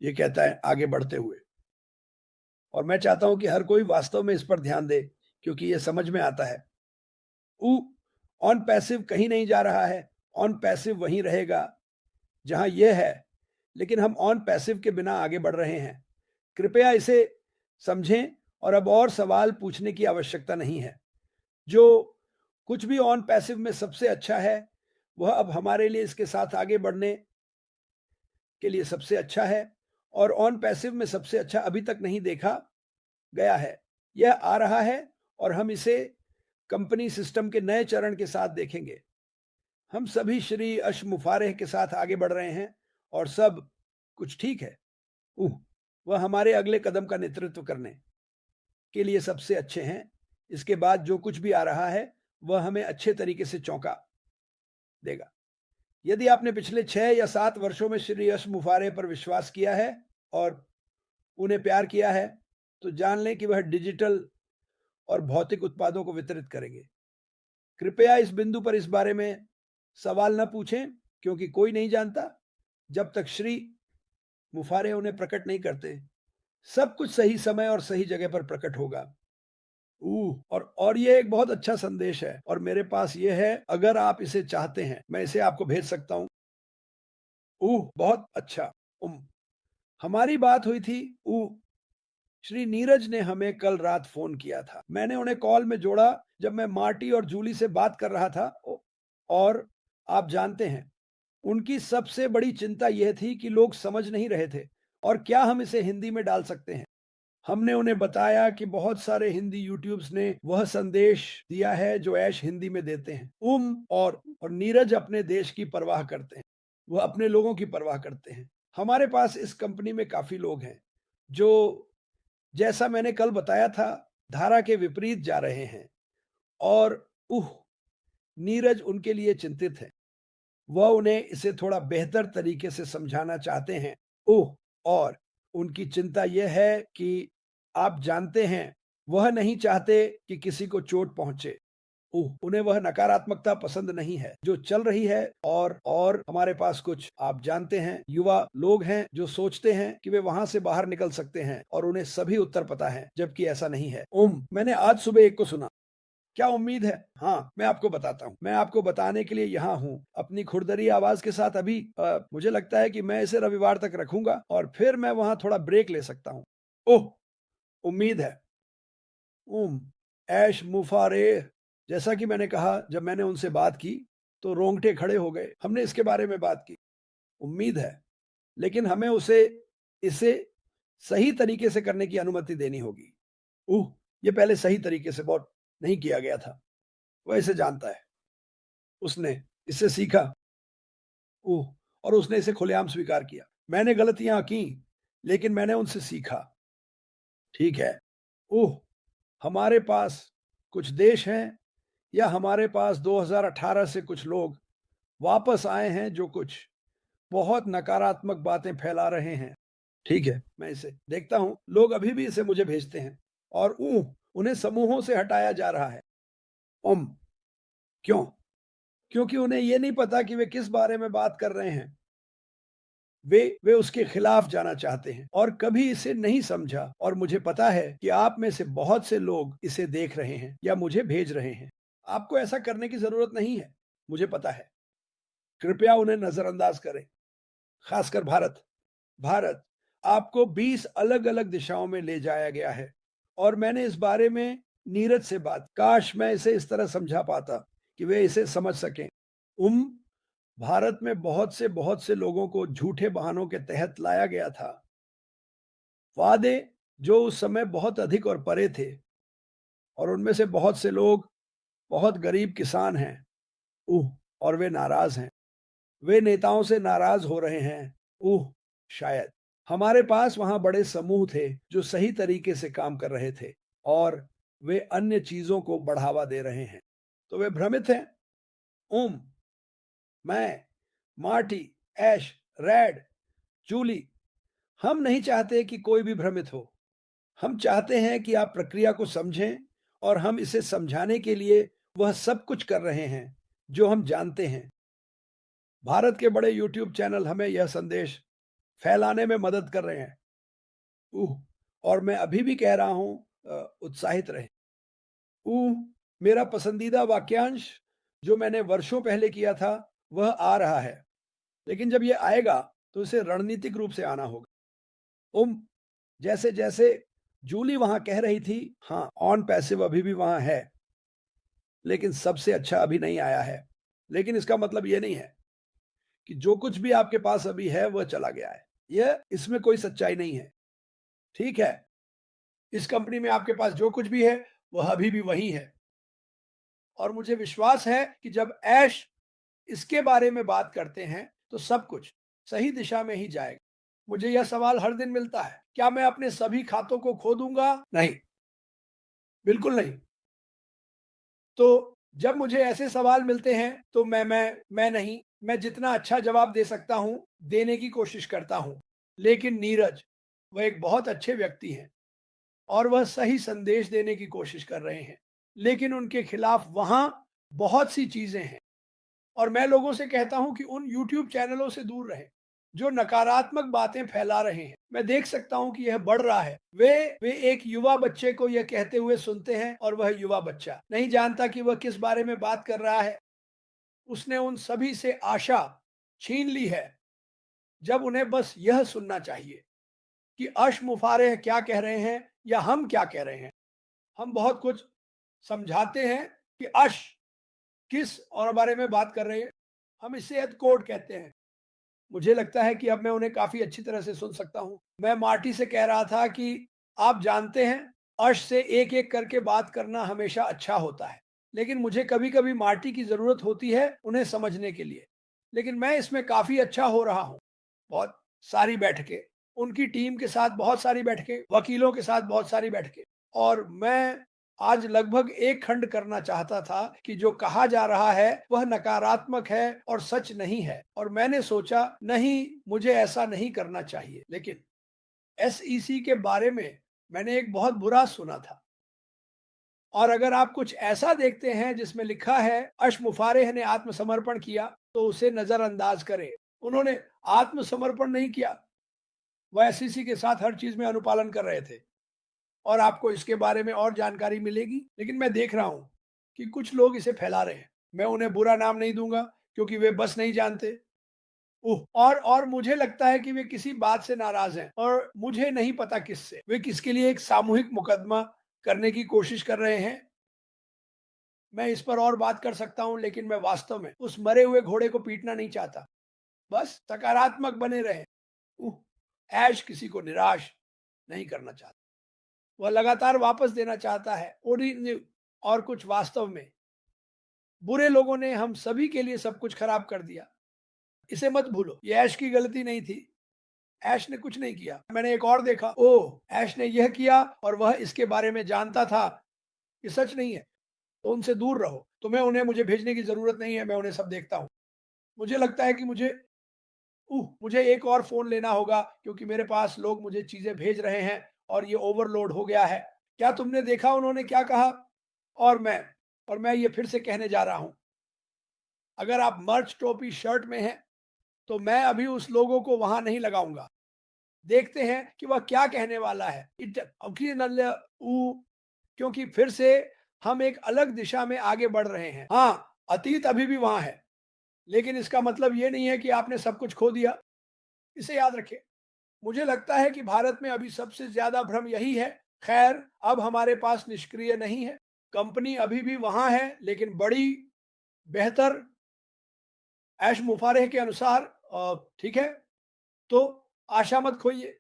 ये कहता है आगे बढ़ते हुए। और मैं चाहता हूं कि हर कोई वास्तव में इस पर ध्यान दे, क्योंकि ये समझ में आता है। ऊ ऑन पैसिव कहीं नहीं जा रहा है, ऑन पैसिव वहीं रहेगा जहां यह है, लेकिन हम ऑन पैसिव के बिना आगे बढ़ रहे हैं। कृपया इसे समझें और अब और सवाल पूछने की आवश्यकता नहीं है। जो कुछ भी ऑन पैसिव में सबसे अच्छा है, वह अब हमारे लिए इसके साथ आगे बढ़ने के लिए सबसे अच्छा है, और ऑन पैसिव में सबसे अच्छा अभी तक नहीं देखा गया है। यह आ रहा है और हम इसे कंपनी सिस्टम के नए चरण के साथ देखेंगे। हम सभी श्री अश मुफारेह के साथ आगे बढ़ रहे हैं और सब कुछ ठीक है। उह वह हमारे अगले कदम का नेतृत्व करने के लिए सबसे अच्छे हैं। इसके बाद जो कुछ भी आ रहा है वह हमें अच्छे तरीके से चौंका देगा। यदि आपने पिछले 6 या 7 वर्षों में श्री यश मुफारे पर विश्वास किया है और उन्हें प्यार किया है, तो जान लें कि वह डिजिटल और भौतिक उत्पादों को वितरित करेंगे। कृपया इस बिंदु पर इस बारे में सवाल न पूछें, क्योंकि कोई नहीं जानता जब तक श्री मुफारे उन्हें प्रकट नहीं करते। सब कुछ सही समय और सही जगह पर प्रकट होगा। और ये एक बहुत अच्छा संदेश है और मेरे पास ये है, अगर आप इसे चाहते हैं मैं इसे आपको भेज सकता हूँ। बहुत अच्छा। उम, हमारी बात हुई थी। श्री नीरज ने हमें कल रात फोन किया था। मैंने उन्हें कॉल में जोड़ा जब मैं मार्टी और जूली से बात कर रहा था। और आप जानते हैं, उनकी सबसे बड़ी चिंता यह थी कि लोग समझ नहीं रहे थे और क्या हम इसे हिंदी में डाल सकते हैं। हमने उन्हें बताया कि बहुत सारे हिंदी यूट्यूब्स ने वह संदेश दिया है जो ऐश हिंदी में देते हैं। और नीरज अपने देश की परवाह करते हैं, वह अपने लोगों की परवाह करते हैं। हमारे पास इस कंपनी में काफी लोग हैं जो, जैसा मैंने कल बताया था, धारा के विपरीत जा रहे हैं। और उह नीरज उनके लिए चिंतित है। वह उन्हें इसे थोड़ा बेहतर तरीके से समझाना चाहते हैं। और उनकी चिंता यह है कि आप जानते हैं, वह नहीं चाहते कि किसी को चोट पहुंचे। उन्हें वह नकारात्मकता पसंद नहीं है जो चल रही है। और हमारे पास कुछ, आप जानते हैं, युवा लोग हैं जो सोचते हैं कि वे वहां से बाहर निकल सकते हैं और उन्हें सभी उत्तर पता है, जबकि ऐसा नहीं है। मैंने आज सुबह एक को सुना। क्या उम्मीद है? हाँ, मैं आपको बताता हूँ। मैं आपको बताने के लिए यहाँ हूँ अपनी खुरदरी आवाज के साथ। अभी मुझे लगता है कि मैं इसे रविवार तक रखूंगा और फिर मैं वहां थोड़ा ब्रेक ले सकता हूँ। ओह, उम्मीद है। उम ऐश मुफारे। जैसा कि मैंने कहा, जब मैंने उनसे बात की तो रोंगटे खड़े हो गए। हमने इसके बारे में बात की। उम्मीद है, लेकिन हमें उसे इसे सही तरीके से करने की अनुमति देनी होगी। ये पहले सही तरीके से बहुत नहीं किया गया था। वह इसे जानता है। उसने इससे सीखा। और उसने इसे खुलेआम स्वीकार किया। मैंने गलतियां की, लेकिन मैंने उनसे सीखा। ठीक है। हमारे पास कुछ देश हैं, या हमारे पास 2018 से कुछ लोग वापस आए हैं जो कुछ बहुत नकारात्मक बातें फैला रहे हैं। ठीक है, मैं इसे देखता हूं। लोग अभी भी इसे मुझे भेजते हैं और उन्हें समूहों से हटाया जा रहा है। उम क्यों? क्योंकि उन्हें यह नहीं पता कि वे किस बारे में बात कर रहे हैं। वे उसके खिलाफ जाना चाहते हैं और कभी इसे नहीं समझा। और मुझे पता है कि आप में से बहुत से लोग इसे देख रहे हैं या मुझे भेज रहे हैं। आपको ऐसा करने की जरूरत नहीं है, मुझे पता है। कृपया उन्हें नजरअंदाज करें, खासकर भारत। भारत आपको 20 अलग अलग दिशाओं में ले जाया गया है और मैंने इस बारे में नीरज से बात, काश मैं इसे इस तरह समझा पाता कि वे इसे समझ सकें। उम भारत में बहुत से लोगों को झूठे बहानों के तहत लाया गया था। वादे जो उस समय बहुत अधिक और परे थे, और उनमें से बहुत से लोग बहुत गरीब किसान हैं। और वे नाराज हैं। वे नेताओं से नाराज हो रहे हैं। शायद हमारे पास वहां बड़े समूह थे जो सही तरीके से काम कर रहे थे और वे अन्य चीजों को बढ़ावा दे रहे हैं, तो वे भ्रमित हैं। उम मैं, मार्टी, ऐश, रैड, जूली, हम नहीं चाहते कि कोई भी भ्रमित हो। हम चाहते हैं कि आप प्रक्रिया को समझें और हम इसे समझाने के लिए वह सब कुछ कर रहे हैं जो हम जानते हैं। भारत के बड़े यूट्यूब चैनल हमें यह संदेश फैलाने में मदद कर रहे हैं। उह! और मैं अभी भी कह रहा हूँ उत्साहित रहें। उह! मेरा पसंदीदा वाक्यांश जो मैंने वर्षों पहले किया था, वह आ रहा है। लेकिन जब ये आएगा, तो इसे रणनीतिक रूप से आना होगा। जैसे-जैसे जूली वहाँ कह रही थी, हाँ, ऑन पैसिव अभी भी वहाँ है, लेकिन सबसे अच्छा अभी नहीं आया है। लेकिन इसका मतलब ये नहीं है कि जो कुछ भी आपके पास अभी है, वह चला गया है। यह इसमें कोई सच्चाई नहीं है। ठीक है, इस कंपनी में आपके पास जो कुछ भी है, वह अभी भी वही है। और मुझे विश्वास है कि जब ऐश इसके बारे में बात करते हैं, तो सब कुछ सही दिशा में ही जाएगा। मुझे यह सवाल हर दिन मिलता है, क्या मैं अपने सभी खातों को खो दूँगा? नहीं, बिल्कुल नहीं। तो जब मुझे ऐसे सवाल मिलते हैं, तो मैं नहीं, मैं जितना अच्छा जवाब दे सकता हूँ, देने की कोशिश करता हूँ। लेकिन नीरज, वह एक बहुत अच्छे व्यक्ति हैं और वह सही संदेश देने की कोशिश कर रहे हैं। लेकिन उनके खिलाफ वहाँ बहुत सी चीज़ें हैं। और मैं लोगों से कहता हूं कि उन यूट्यूब चैनलों से दूर रहें जो नकारात्मक बातें फैला रहे हैं। मैं देख सकता हूं कि यह बढ़ रहा है। वे एक युवा बच्चे को यह कहते हुए सुनते हैं और वह युवा बच्चा नहीं जानता कि वह किस बारे में बात कर रहा है। उसने उन सभी से आशा छीन ली है, जब उन्हें बस यह सुनना चाहिए कि अश मुफारे क्या कह रहे हैं या हम क्या कह रहे हैं। हम बहुत कुछ समझाते हैं कि अश किस और बारे में बात कर रहे हैं। हम इसे कोड कहते हैं। मुझे लगता है कि अब मैं उन्हें काफ़ी अच्छी तरह से सुन सकता हूँ। मैं मार्टी से कह रहा था कि आप जानते हैं, अर्श से एक-एक करके बात करना हमेशा अच्छा होता है। लेकिन मुझे कभी-कभी मार्टी की ज़रूरत होती है उन्हें समझने के लिए। लेकिन मैं इसमें काफ़ी अच्छा हो रहा हूँ। बहुत सारी बैठकें, उनकी टीम के साथ बहुत सारी बैठकें, वकीलों के साथ बहुत सारी बैठकें। और मैं आज लगभग एक खंड करना चाहता था कि जो कहा जा रहा है वह नकारात्मक है और सच नहीं है। और मैंने सोचा नहीं, मुझे ऐसा नहीं करना चाहिए। लेकिन एसईसी के बारे में मैंने एक बहुत बुरा सुना था। और अगर आप कुछ ऐसा देखते हैं जिसमें लिखा है अश मुफारेह ने आत्मसमर्पण किया, तो उसे नजरअंदाज करें। उन्होंने आत्मसमर्पण नहीं किया, वह एसईसी के साथ हर चीज में अनुपालन कर रहे थे। और आपको इसके बारे में और जानकारी मिलेगी। लेकिन मैं देख रहा हूं कि कुछ लोग इसे फैला रहे हैं। मैं उन्हें बुरा नाम नहीं दूंगा, क्योंकि वे बस नहीं जानते। और मुझे लगता है कि वे किसी बात से नाराज हैं और मुझे नहीं पता किससे। वे किसके लिए एक सामूहिक मुकदमा करने की कोशिश कर रहे हैं। मैं इस पर और बात कर सकता हूं, लेकिन मैं वास्तव में उस मरे हुए घोड़े को पीटना नहीं चाहता। बस सकारात्मक बने रहे। ऐश किसी को निराश नहीं करना चाहता। वह लगातार वापस देना चाहता है ओरिजिनल। और कुछ वास्तव में बुरे लोगों ने हम सभी के लिए सब कुछ खराब कर दिया। इसे मत भूलो, ये ऐश की गलती नहीं थी। ऐश ने कुछ नहीं किया। मैंने एक और देखा, ओह ऐश ने यह किया और वह इसके बारे में जानता था। ये सच नहीं है, तो उनसे दूर रहो। तुम्हें उन्हें मुझे भेजने की जरूरत नहीं है, मैं उन्हें सब देखता हूँ। मुझे लगता है कि मुझे एक और फोन लेना होगा, क्योंकि मेरे पास लोग मुझे चीजें भेज रहे हैं और ये ओवरलोड हो गया है। क्या तुमने देखा उन्होंने क्या कहा? और मैं और मैं ये फिर से कहने जा रहा हूं, अगर आप मर्च टोपी शर्ट में हैं, तो मैं अभी उस लोगों को वहां नहीं लगाऊंगा। देखते हैं कि वह क्या कहने वाला है। क्योंकि फिर से हम एक अलग दिशा में आगे बढ़ रहे हैं। हाँ, अतीत अभी भी वहां है, लेकिन इसका मतलब ये नहीं है कि आपने सब कुछ खो दिया। इसे याद रखें। मुझे लगता है कि भारत में अभी सबसे ज्यादा भ्रम यही है। खैर, अब हमारे पास निष्क्रिय नहीं है। कंपनी अभी भी वहां है, लेकिन बड़ी बेहतर ऐश मुफारेह के अनुसार। ठीक है, तो आशा मत खोइए।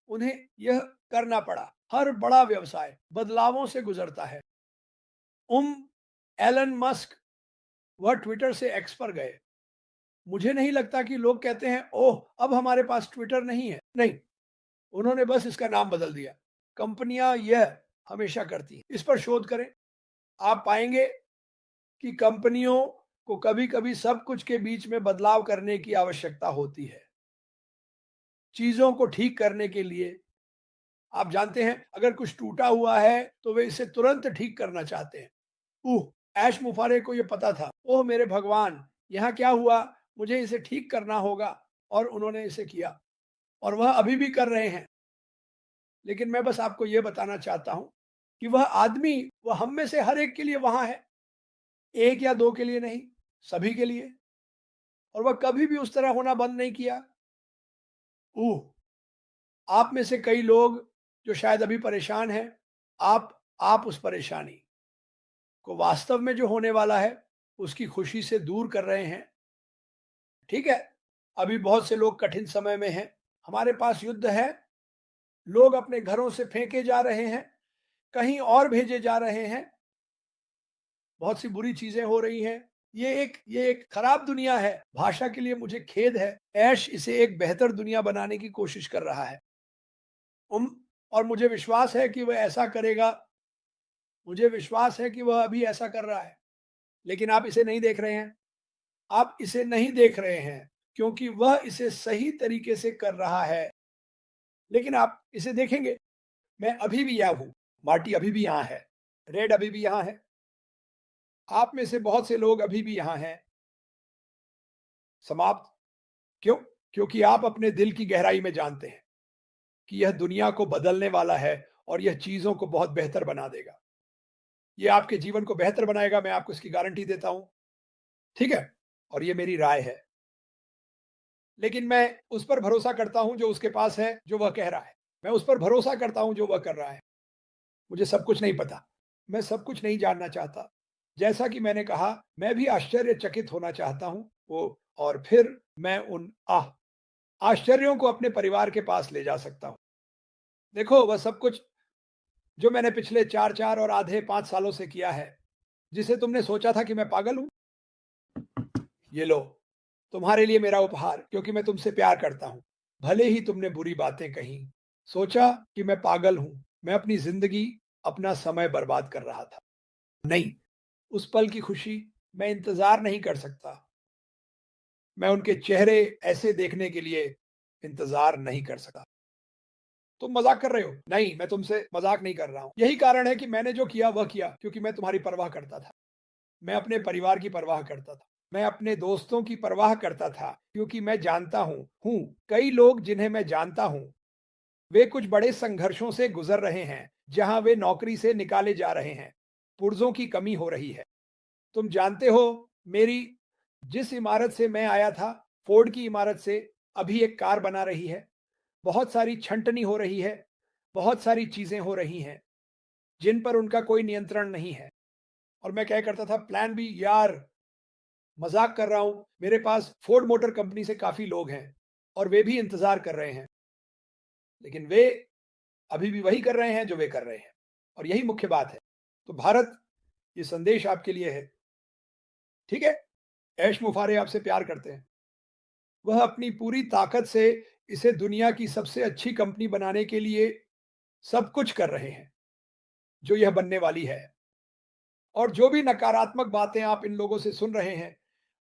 उन्हें यह करना पड़ा। हर बड़ा व्यवसाय बदलावों से गुजरता है। उम एलन मस्क, वह ट्विटर से एक्स पर गए। मुझे नहीं लगता कि लोग कहते हैं ओह अब हमारे पास ट्विटर नहीं है। नहीं, उन्होंने बस इसका नाम बदल दिया। कंपनियां यह हमेशा करती हैं। इस पर शोध करें। आप पाएंगे कि कंपनियों को कभी कभी सब कुछ के बीच में बदलाव करने की आवश्यकता होती है, चीजों को ठीक करने के लिए। आप जानते हैं, अगर कुछ टूटा हुआ है तो वे इसे तुरंत ठीक करना चाहते हैं। ऐश मुफारे को यह पता था। ओह मेरे भगवान, यहाँ क्या हुआ, मुझे इसे ठीक करना होगा। और उन्होंने इसे किया। और वह अभी भी कर रहे हैं। लेकिन मैं बस आपको यह बताना चाहता हूं कि वह आदमी, वह हम में से हर एक के लिए वहां है, एक या दो के लिए नहीं, सभी के लिए। और वह कभी भी उस तरह होना बंद नहीं किया। ओह, आप में से कई लोग जो शायद अभी परेशान हैं, आप उस परेशानी को वास्तव में जो होने वाला है उसकी खुशी से दूर कर रहे हैं। ठीक है, अभी बहुत से लोग कठिन समय में हैं, हमारे पास युद्ध है, लोग अपने घरों से फेंके जा रहे हैं, कहीं और भेजे जा रहे हैं, बहुत सी बुरी चीजें हो रही हैं। ये एक खराब दुनिया है। भाषा के लिए मुझे खेद है। ऐश इसे एक बेहतर दुनिया बनाने की कोशिश कर रहा है। उम, और मुझे विश्वास है कि वह ऐसा करेगा। मुझे विश्वास है कि वह अभी ऐसा कर रहा है। लेकिन आप इसे नहीं देख रहे हैं। आप इसे नहीं देख रहे हैं क्योंकि वह इसे सही तरीके से कर रहा है। लेकिन आप इसे देखेंगे। मैं अभी भी यहाँ हूँ, मार्टी अभी भी यहाँ है, रेड अभी भी यहाँ है, आप में से बहुत से लोग अभी भी यहाँ हैं। समाप्त। क्यों? क्योंकि आप अपने दिल की गहराई में जानते हैं कि यह दुनिया को बदलने वाला है और यह चीजों को बहुत बेहतर बना देगा। यह आपके जीवन को बेहतर बनाएगा, मैं आपको इसकी गारंटी देता हूं। ठीक है, और ये मेरी राय है। लेकिन मैं उस पर भरोसा करता हूं जो उसके पास है, जो वह कह रहा है। मैं उस पर भरोसा करता हूं जो वह कर रहा है। मुझे सब कुछ नहीं पता, मैं सब कुछ नहीं जानना चाहता। जैसा कि मैंने कहा, मैं भी आश्चर्यचकित होना चाहता हूं वो, और फिर मैं उन आश्चर्यों को अपने परिवार के पास ले जा सकता हूं। देखो, वह सब कुछ जो मैंने पिछले 4-4 और आधे 5 सालों से किया है, जिसे तुमने सोचा था कि मैं पागल हूं, ये लो, तुम्हारे लिए मेरा उपहार, क्योंकि मैं तुमसे प्यार करता हूं। भले ही तुमने बुरी बातें कही, सोचा कि मैं पागल हूं, मैं अपनी जिंदगी, अपना समय बर्बाद कर रहा था। नहीं, उस पल की खुशी मैं इंतजार नहीं कर सकता। मैं उनके चेहरे ऐसे देखने के लिए इंतजार नहीं कर सकता। तुम मजाक कर रहे हो? नहीं, मैं तुमसे मजाक नहीं कर रहा हूं। यही कारण है कि मैंने जो किया वह किया, क्योंकि मैं तुम्हारी परवाह करता था। मैं अपने परिवार की परवाह करता था। मैं अपने दोस्तों की परवाह करता था, क्योंकि मैं जानता हूं कई लोग जिन्हें मैं जानता हूं, वे कुछ बड़े संघर्षों से गुजर रहे हैं, जहां वे नौकरी से निकाले जा रहे हैं, पुर्जों की कमी हो रही है। तुम जानते हो, मेरी जिस इमारत से मैं आया था, फोर्ड की इमारत से अभी एक कार बना रही है। बहुत सारी छंटनी हो रही है, बहुत सारी चीजें हो रही हैं जिन पर उनका कोई नियंत्रण नहीं है। और मैं क्या करता था, प्लान बी, यार मजाक कर रहा हूं, मेरे पास फोर्ड मोटर कंपनी से काफी लोग हैं और वे भी इंतजार कर रहे हैं। लेकिन वे अभी भी वही कर रहे हैं जो वे कर रहे हैं, और यही मुख्य बात है। तो भारत, ये संदेश आपके लिए है। ठीक है, ऐश मुफारे आपसे प्यार करते हैं। वह अपनी पूरी ताकत से इसे दुनिया की सबसे अच्छी कंपनी बनाने के लिए सब कुछ कर रहे हैं जो यह बनने वाली है। और जो भी नकारात्मक बातें आप इन लोगों से सुन रहे हैं,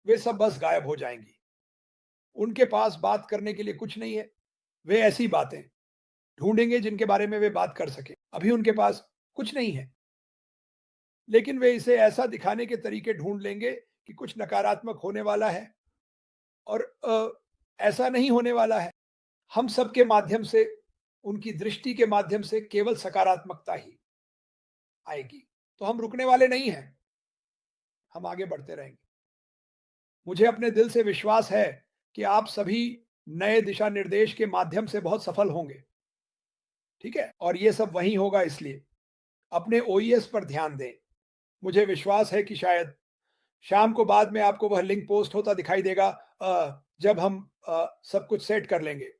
वे सब बस गायब हो जाएंगी। उनके पास बात करने के लिए कुछ नहीं है। वे ऐसी बातें ढूंढेंगे जिनके बारे में वे बात कर सके। अभी उनके पास कुछ नहीं है, लेकिन वे इसे ऐसा दिखाने के तरीके ढूंढ लेंगे कि कुछ नकारात्मक होने वाला है। और ऐसा नहीं होने वाला है। हम सबके माध्यम से, उनकी दृष्टि के माध्यम से केवल सकारात्मकता ही आएगी। तो हम रुकने वाले नहीं हैं, हम आगे बढ़ते रहेंगे। मुझे अपने दिल से विश्वास है कि आप सभी नए दिशा निर्देश के माध्यम से बहुत सफल होंगे। ठीक है, और ये सब वहीं होगा, इसलिए अपने ओईएस पर ध्यान दें। मुझे विश्वास है कि शायद शाम को बाद में आपको वह लिंक पोस्ट होता दिखाई देगा, जब हम सब कुछ सेट कर लेंगे।